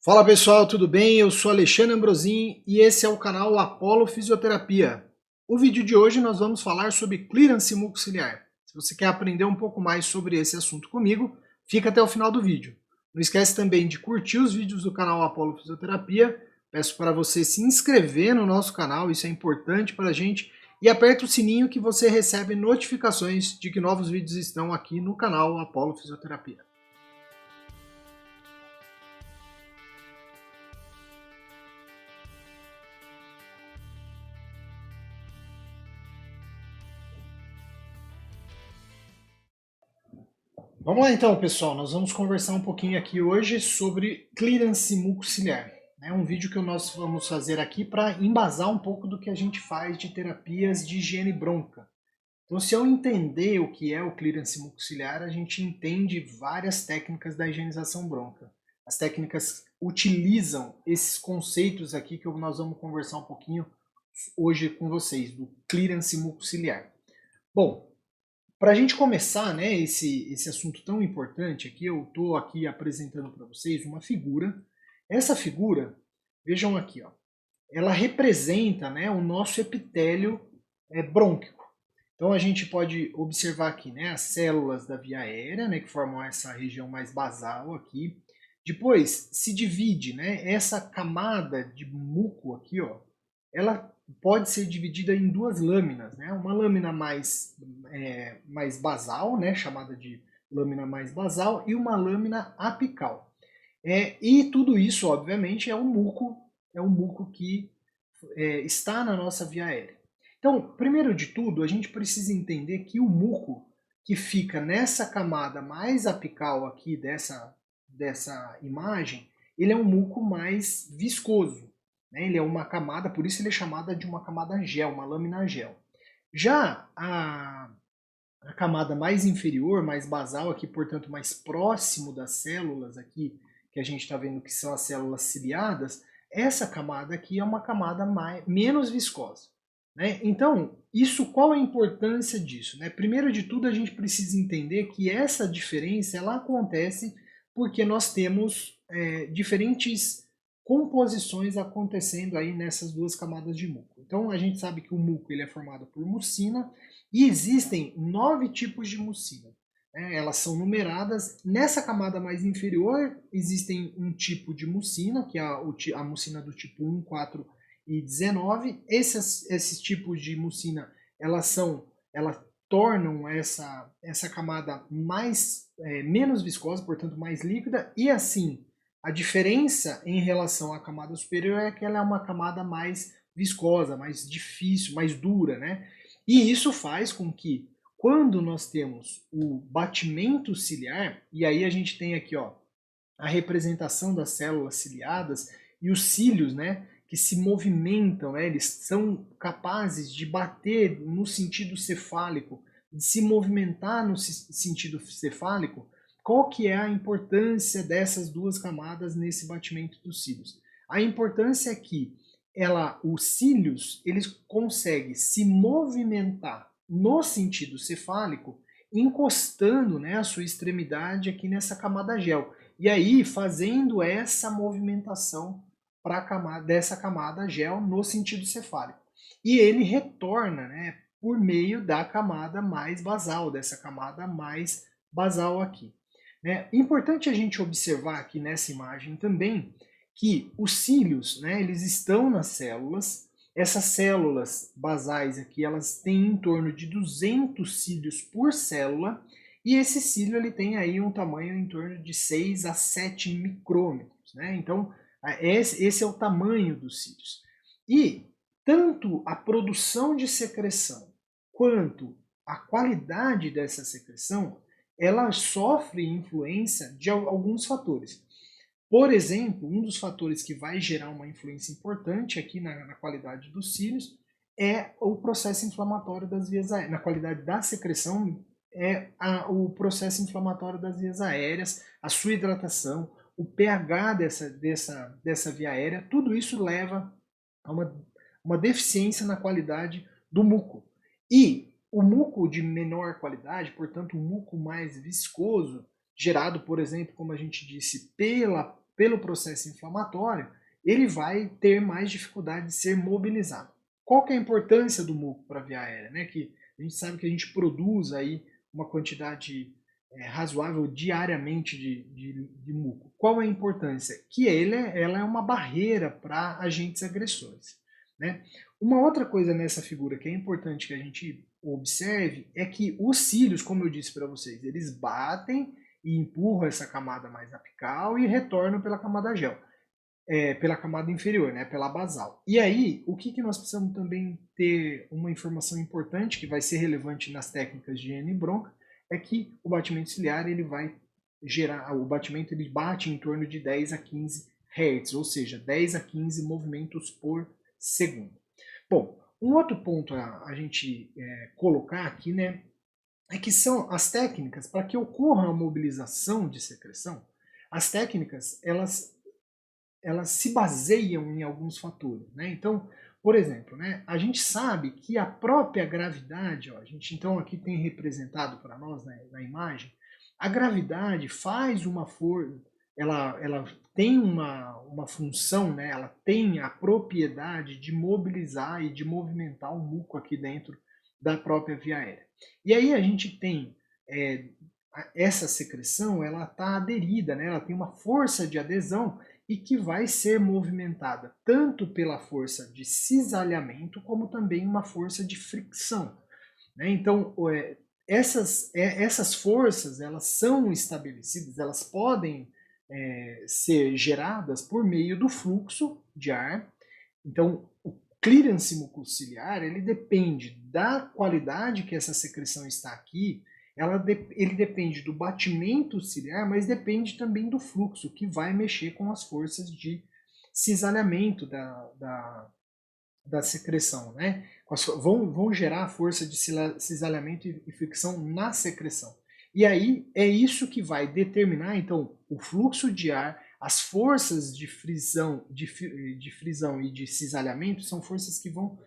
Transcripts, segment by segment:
Fala pessoal, tudo bem? Eu sou Alexandre Ambrosin e esse é o canal Apollo Fisioterapia. O vídeo de hoje nós vamos falar sobre clearance mucociliar. Se você quer aprender um pouco mais sobre esse assunto comigo, fica até o final do vídeo. Não esquece também de curtir os vídeos do canal Apollo Fisioterapia. Peço para você se inscrever no nosso canal, isso é importante para a gente. E aperta o sininho que você recebe notificações de que novos vídeos estão aqui no canal Apollo Fisioterapia. Vamos lá então, pessoal. Nós vamos conversar um pouquinho aqui hoje sobre clearance mucociliar. É um vídeo que nós vamos fazer aqui para embasar um pouco do que a gente faz de terapias de higiene bronca. Então, se eu entender o que é o clearance mucociliar, a gente entende várias técnicas da higienização bronca. As técnicas utilizam esses conceitos aqui que nós vamos conversar um pouquinho hoje com vocês, do clearance mucociliar. Bom, para a gente começar, né, esse assunto tão importante aqui, eu estou aqui apresentando para vocês uma figura. Essa figura, vejam aqui, ó, ela representa, né, o nosso epitélio brônquico. Então a gente pode observar aqui, né, as células da via aérea, né, que formam essa região mais basal aqui. Depois se divide, né, essa camada de muco aqui, ó, ela pode ser dividida em duas lâminas, né? Uma lâmina mais basal, né? Chamada de lâmina mais basal, e uma lâmina apical. E tudo isso, obviamente, é um muco que está na nossa via aérea. Então, primeiro de tudo, a gente precisa entender que o muco que fica nessa camada mais apical aqui dessa imagem, ele é um muco mais viscoso. Né? Ele é uma camada, por isso ele é chamada de uma camada gel, uma lâmina gel. Já a camada mais inferior, mais basal aqui, portanto mais próximo das células aqui, que a gente está vendo que são as células ciliadas, essa camada aqui é uma camada menos viscosa. Né? Então, qual a importância disso? Né? Primeiro de tudo, a gente precisa entender que essa diferença ela acontece porque nós temos diferentes composições acontecendo aí nessas duas camadas de muco. Então, a gente sabe que o muco ele é formado por mucina e existem 9 tipos de mucina. Elas são numeradas. Nessa camada mais inferior existem um tipo de mucina, que é a mucina do tipo 1, 4 e 19. Esses tipos de mucina, elas tornam essa camada menos viscosa, portanto mais líquida, e assim, a diferença em relação à camada superior é que ela é uma camada mais viscosa, mais difícil, mais dura, né? E isso faz com que, quando nós temos o batimento ciliar, e aí a gente tem aqui, ó, a representação das células ciliadas e os cílios, né, que se movimentam, né, eles são capazes de bater no sentido cefálico, de se movimentar no sentido cefálico. Qual que é a importância dessas duas camadas nesse batimento dos cílios? A importância é que os cílios eles conseguem se movimentar no sentido cefálico, encostando, né, a sua extremidade aqui nessa camada gel. E aí fazendo essa movimentação dessa camada gel no sentido cefálico. E ele retorna, né, por meio da camada mais basal, dessa camada mais basal aqui. Importante a gente observar aqui nessa imagem também que os cílios, né, eles estão nas células. Essas células basais aqui, elas têm em torno de 200 cílios por célula, e esse cílio ele tem aí um tamanho em torno de 6 a 7 micrômetros. Né? Então, esse é o tamanho dos cílios. E tanto a produção de secreção quanto a qualidade dessa secreção, ela sofre influência de alguns fatores. Por exemplo, um dos fatores que vai gerar uma influência importante aqui na qualidade dos cílios é o processo inflamatório das vias aéreas. Na qualidade da secreção, o processo inflamatório das vias aéreas, a sua hidratação, o pH dessa via aérea, tudo isso leva a uma deficiência na qualidade do muco. E o muco de menor qualidade, portanto, o muco mais viscoso, gerado, por exemplo, como a gente disse, pelo processo inflamatório, ele vai ter mais dificuldade de ser mobilizado. Qual que é a importância do muco para a via aérea? Né? Que a gente sabe que a gente produz aí uma quantidade razoável diariamente de muco. Qual é a importância? Que ela é uma barreira para agentes agressores. Né? Uma outra coisa nessa figura que é importante que a gente observe é que os cílios, como eu disse para vocês, eles batem e empurram essa camada mais apical e retornam pela camada gel, pela camada inferior, né, pela basal. E aí, o que nós precisamos também ter uma informação importante que vai ser relevante nas técnicas de higiene bronca é que o batimento ciliar ele vai gerar, o batimento ele bate em torno de 10 a 15 Hz, ou seja, 10 a 15 movimentos por segundo. Bom, um outro ponto a gente colocar aqui, né, é que são as técnicas para que ocorra a mobilização de secreção. As técnicas elas se baseiam em alguns fatores, né? Então, por exemplo, né, a gente sabe que a própria gravidade, ó, a gente então aqui tem representado para nós, né, na imagem, a gravidade faz uma força, ela tem uma função, né, ela tem a propriedade de mobilizar e de movimentar o muco aqui dentro da própria via aérea. E aí a gente tem essa secreção, ela está aderida, né, ela tem uma força de adesão e que vai ser movimentada tanto pela força de cisalhamento como também uma força de fricção. Né? Então, essas forças elas são estabelecidas, elas podem ser geradas por meio do fluxo de ar. Então, o clearance mucociliar ele depende da qualidade que essa secreção está aqui, ele depende do batimento ciliar, mas depende também do fluxo, que vai mexer com as forças de cisalhamento da secreção. Né? Vão gerar força de cisalhamento e fricção na secreção. E aí é isso que vai determinar, então, o fluxo de ar, as forças de frisão e de cisalhamento são forças que vão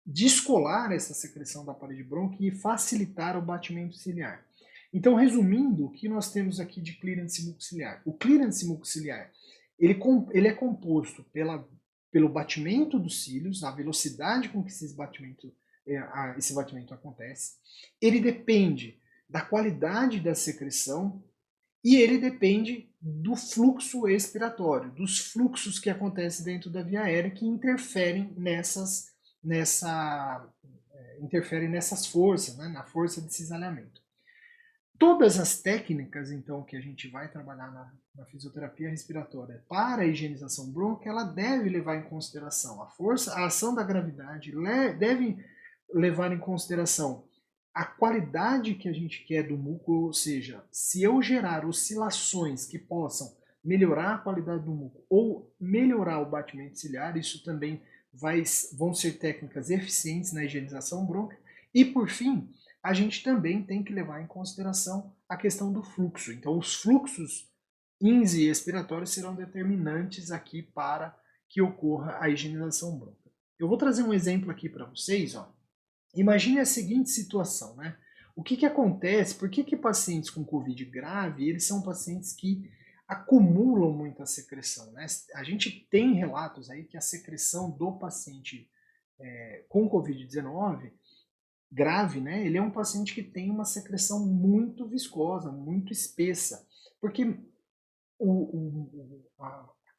descolar essa secreção da parede brônquia e facilitar o batimento ciliar. Então, resumindo, o que nós temos aqui de clearance mucociliar? O clearance mucociliar ele é composto pelo batimento dos cílios, a velocidade com que esse batimento acontece. Ele depende da qualidade da secreção e ele depende do fluxo expiratório, dos fluxos que acontecem dentro da via aérea que interferem nessas forças, né, na força de cisalhamento. Todas as técnicas, então, que a gente vai trabalhar na fisioterapia respiratória para a higienização brônquica, ela deve levar em consideração a ação da gravidade, deve levar em consideração a qualidade que a gente quer do muco, ou seja, se eu gerar oscilações que possam melhorar a qualidade do muco ou melhorar o batimento ciliar, isso também vão ser técnicas eficientes na higienização brônquica. E, por fim, a gente também tem que levar em consideração a questão do fluxo. Então, os fluxos ins e expiratórios serão determinantes aqui para que ocorra a higienização brônquica. Eu vou trazer um exemplo aqui para vocês. Ó. Imagine a seguinte situação, né? O que acontece? Por que pacientes com Covid grave, eles são pacientes que acumulam muita secreção, né? A gente tem relatos aí que a secreção do paciente com Covid-19 grave, né? Ele é um paciente que tem uma secreção muito viscosa, muito espessa, porque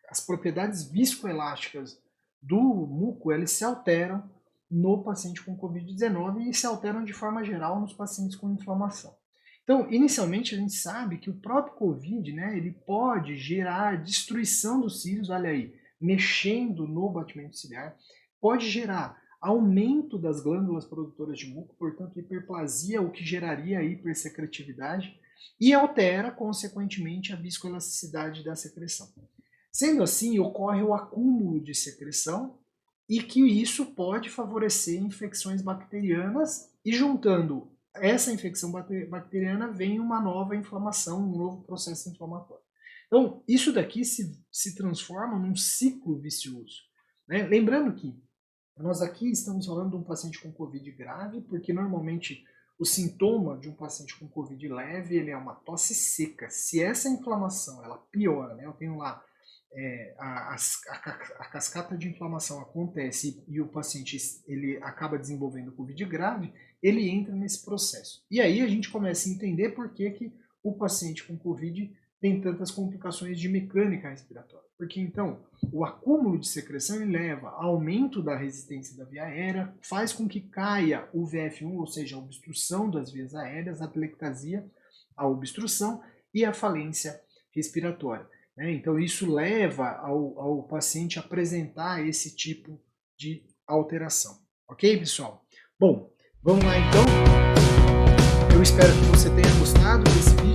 as propriedades viscoelásticas do muco, eles se alteram no paciente com Covid-19 e se alteram de forma geral nos pacientes com inflamação. Então, inicialmente a gente sabe que o próprio Covid, né, ele pode gerar destruição dos cílios, olha aí, mexendo no batimento ciliar, pode gerar aumento das glândulas produtoras de muco, portanto hiperplasia, o que geraria hipersecretividade, e altera, consequentemente, a viscoelasticidade da secreção. Sendo assim, ocorre o acúmulo de secreção e que isso pode favorecer infecções bacterianas e juntando essa infecção bacteriana vem uma nova inflamação, um novo processo inflamatório. Então, isso daqui se transforma num ciclo vicioso. Né? Lembrando que nós aqui estamos falando de um paciente com Covid grave, porque normalmente o sintoma de um paciente com Covid leve ele é uma tosse seca. Se essa inflamação ela piora, né? Eu tenho lá a cascata de inflamação acontece e o paciente ele acaba desenvolvendo Covid grave, ele entra nesse processo. E aí a gente começa a entender por que o paciente com Covid tem tantas complicações de mecânica respiratória. Porque então o acúmulo de secreção leva a aumento da resistência da via aérea, faz com que caia o VF1, ou seja, a obstrução das vias aéreas, a atelectasia, a obstrução e a falência respiratória. Então isso leva ao paciente a apresentar esse tipo de alteração. Ok, pessoal? Bom, vamos lá então. Eu espero que você tenha gostado desse vídeo.